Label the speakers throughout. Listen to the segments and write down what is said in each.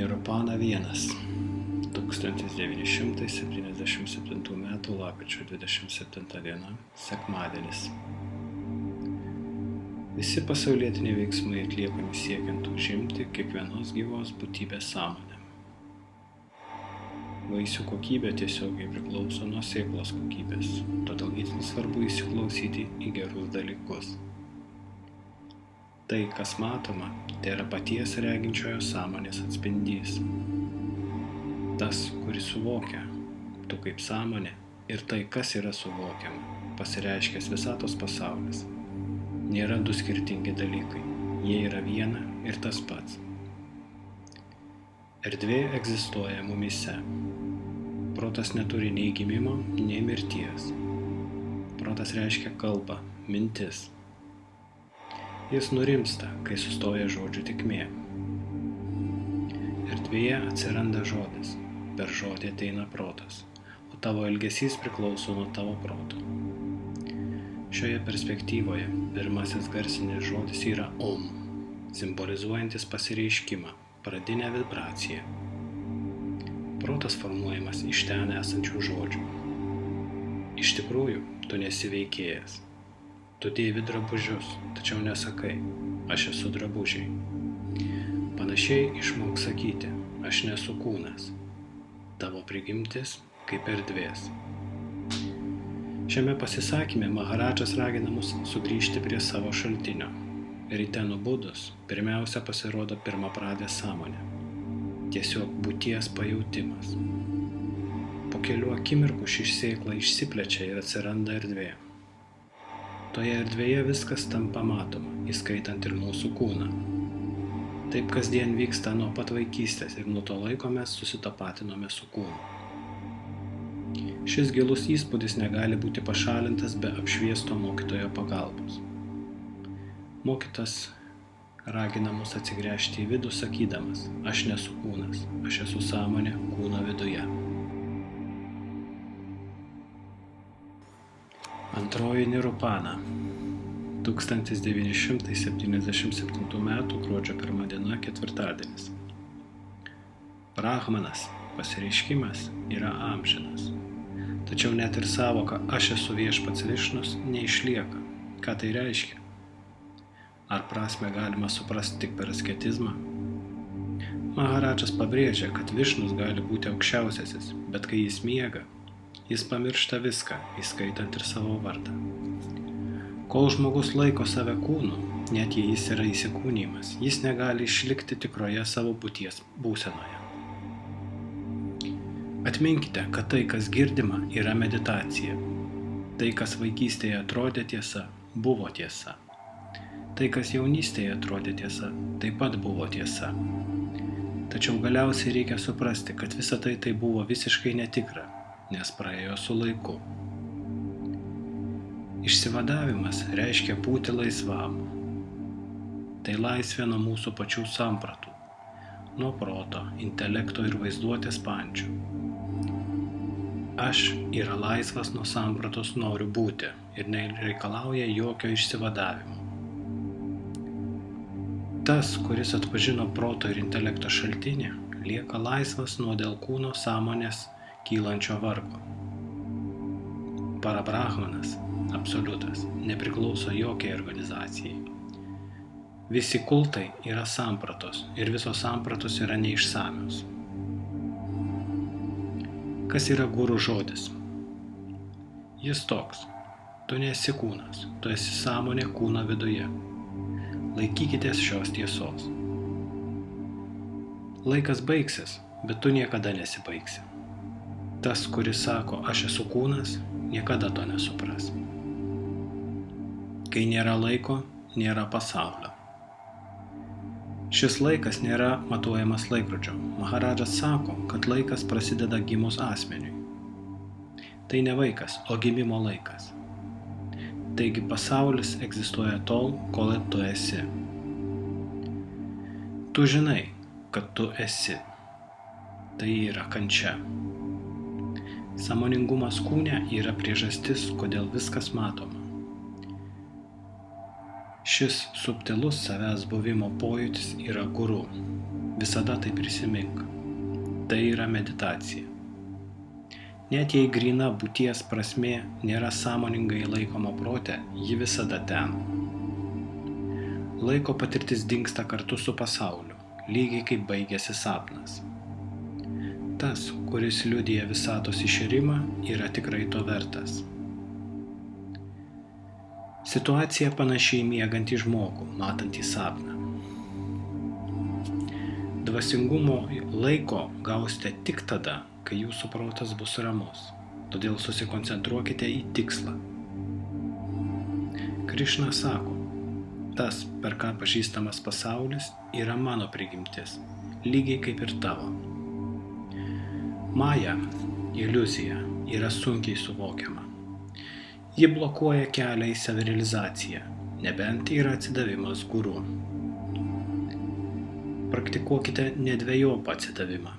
Speaker 1: Nirupana 1. 1977 m. lapkričio 27 diena. Sekmadienis. Visi pasaulietiniai veiksmai atliekami siekiant užimti kiekvienos gyvos būtybės sąmonę. Vaisių kokybė tiesiogiai priklauso nuo sėklos kokybės, todėl itin svarbu įsiklausyti į gerus dalykus. Tai, kas matoma, tai yra paties reginčiojo sąmonės atspindys. Tas, kuris suvokia, tu kaip sąmonė ir tai, kas yra suvokiama, pasireiškęs visatos pasaulis. Nėra du skirtingi dalykai, jie yra viena ir tas pats. Erdvė egzistuoja mumyse. Protas neturi nei gimimo, nei mirties. Protas reiškia kalbą, mintis. Jis nurimsta, kai sustoja žodžių tėkmė. Erdvėje atsiranda žodis, per žodį ateina protas, o tavo elgesys priklauso nuo tavo proto. Šioje perspektyvoje pirmasis garsinis žodis yra Om, simbolizuojantis pasireiškimą, pradinę vibraciją. Protas formuojamas iš ten esančių žodžių. Iš tikrųjų, tu nesi veikėjas. Tu dėvi drabužius, tačiau nesakai, aš esu drabužiai. Panašiai išmok sakyti, aš nesu kūnas. Tavo prigimtis kaip erdvės. Šiame pasisakyme Maharadžas ragina mus sugrįžti prie savo šaltinio. Ryte nubudus, pirmiausia pasirodo pirmapradė sąmonė. Tiesiog būties pajautimas. Po kelių akimirkų ši sėkla išsiplečia ir atsiranda erdvė. Toje erdvėje viskas tampa matoma, įskaitant ir mūsų kūną. Taip kasdien vyksta nuo pat vaikystės ir nuo to laiko mes susitapatinome su kūnu. Šis gilus įspūdis negali būti pašalintas be apšviesto mokytojo pagalbos. Mokytas ragina mus atsigręžti į vidų sakydamas, aš nesu kūnas, aš esu sąmonė kūno viduje. Antroji Nirupana. 1977 m. gruodžio 1 diena, ketvirtadienis. Brahmanas, pasireiškimas, yra amžinas. Tačiau net ir sąvoka aš esu viešpats Višnus neišlieka. Ką tai reiškia? Ar prasmę galima suprasti tik per asketizmą? Maharadžas pabrėžia, kad Višnus gali būti aukščiausiasis, bet kai jis miega, jis pamiršta viską, įskaitant ir savo vardą. Kol žmogus laiko save kūnu, net jei jis yra įsikūnijimas, jis negali išlikti tikroje savo būties būsenoje. Atminkite, kad tai, kas girdima, yra meditacija. Tai, kas vaikystėje atrodė tiesa, buvo tiesa. Tai, kas jaunystėje atrodė tiesa, taip pat buvo tiesa. Tačiau galiausiai reikia suprasti, kad visa tai buvo visiškai netikra, nes praėjo su laiku. Išsivadavimas reiškia būti laisvam. Tai laisvė nuo mūsų pačių sampratų, nuo proto, intelekto ir vaizduotės pančių. Aš yra laisvas nuo sampratos noriu būti ir nereikalauja jokio išsivadavimo. Tas, kuris atpažino proto ir intelekto šaltinį, lieka laisvas nuo dėl kūno sąmonės kylančio vargo. Parabrahmanas, absoliutas, nepriklauso jokiai organizacijai. Visi kultai yra sampratos ir visos sampratos yra neišsamios. Kas yra guru žodis? Jis toks, tu nesi kūnas, tu esi sąmonė kūno viduje. Laikykitės šios tiesos. Laikas baigsis, bet tu niekada nesibaigsi. Tas, kuris sako, aš esu kūnas, niekada to nesupras. Kai nėra laiko, nėra pasaulio. Šis laikas nėra matuojamas laikrodžio. Maharadžas sako, kad laikas prasideda gimus asmeniui. Tai ne vaikas, o gimimo laikas. Taigi pasaulis egzistuoja tol, kol tu esi. Tu žinai, kad tu esi. Tai yra kančia. Sąmoningumas kūne yra priežastis, kodėl viskas matoma. Šis subtilus savęs buvimo pojūtis yra guru. visada tai prisimink. Tai yra meditacija. Net jei gryna būties prasmė nėra sąmoningai laikoma prote, ji visada ten. Laiko patirtis dingsta kartu su pasauliu, lygiai kaip baigėsi sapnas. Tas, kuris liudija visatos išėrimą, yra tikrai to vertas. Situacija panašiai miegantį žmogų, matantį sapną. Dvasingumo laiko gausite tik tada, kai jūsų protas bus ramus, todėl susikoncentruokite į tikslą. Krišna sako, tas, per ką pažįstamas pasaulis, yra mano prigimtis, lygiai kaip ir tavo. Maja, iliuzija, yra sunkiai suvokiama. Ji blokuoja kelią į savirealizaciją, nebent yra atsidavimas guru. Praktikuokite nedvejopą atsidavimą.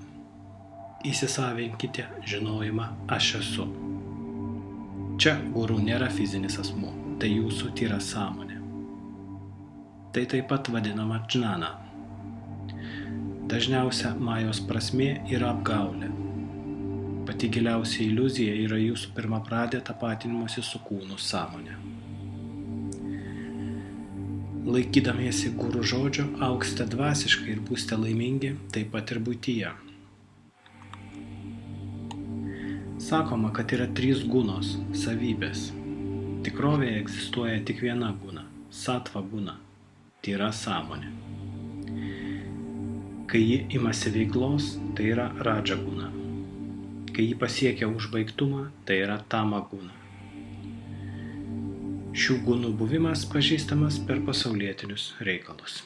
Speaker 1: Įsisavinkite žinojimą aš esu. Čia guru nėra fizinis asmuo, tai jūsų tyra sąmonė. Tai taip pat vadinama džnana. Dažniausia majos prasmė yra apgaulė. Pati giliausia iliuzija yra jūsų pirmapradė tapatinimosi su kūnu sąmonė. Laikydamiesi guru žodžio, augsite dvasiškai ir būsite laimingi taip pat ir buityje. Sakoma, kad yra 3 gunos, savybės. Tikrovėje egzistuoja tik viena guna, satva guna, tai yra sąmonė. Kai ji imasi veiklos, tai yra radža guna. Kai ji pasiekia užbaigtumą, tai yra tama guna. Šių gunų buvimas pažįstamas per pasaulietinius reikalus.